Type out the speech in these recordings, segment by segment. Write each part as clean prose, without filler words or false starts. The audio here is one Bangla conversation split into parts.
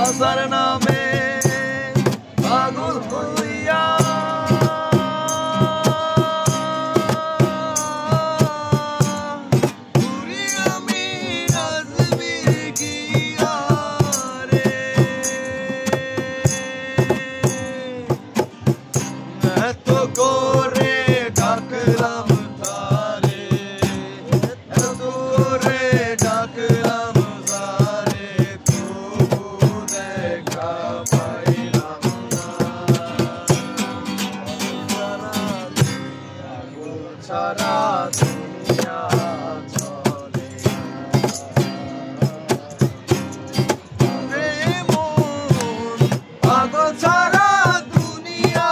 আসার নামে পাগল হইয়া ঘুরি আমি রাজবীর গিয়া রে। এত করে ডাকলাম তারে, এত করে ডাকলাম তারে, তবু দেখা পাইলাম না। সারা দুনিয়া চলে রে মন, পাগল ছাড়া দুনিয়া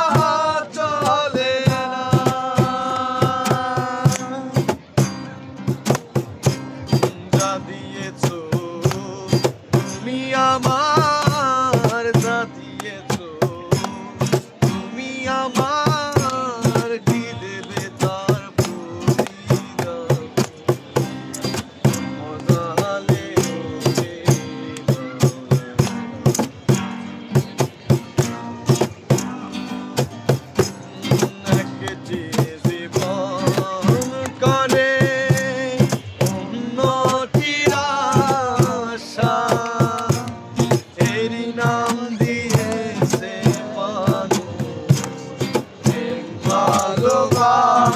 চলে না। যা দিয়েছো তুমি আমার, যা দিয়েছো তুমি আমার, কি দেবে তার প্রতিদান? মজালে ওরে একটি জীবন করে উন্নতির আশা, এরই নাম দিয়েছে মানুষ প্রেম ভালোবাসা।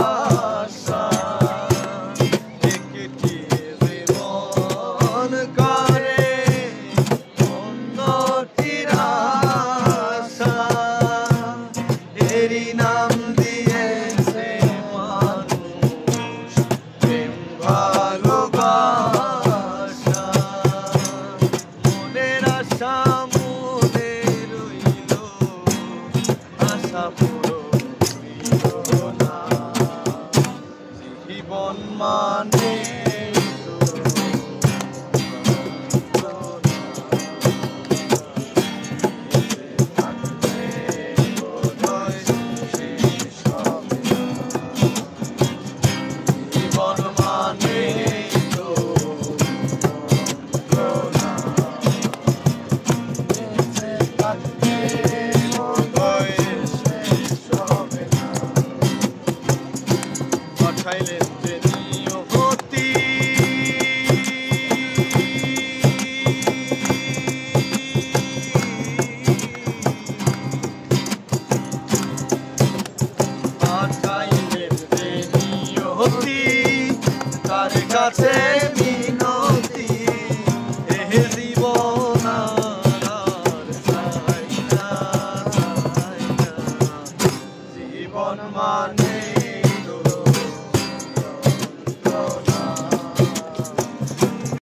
একটি জীবন করে উন্নতির আশা, এরই নাম দিয়েছে মানুষ প্রেম ভালোবাসা। মনের আশা মনে রইল, আশা পূরণ হইল না। জীবন মানে জীবন মানে তো যন্ত্রণা। বেঁচে থাকতে বোধহয় শেষ হবে না। পাঠাইলেন যে নিয়তি, পাঠাইলেন যে নিয়তি, তার কাছে মিনতি, এহে জীবন আর চাই না, চাই না। জীবন মানে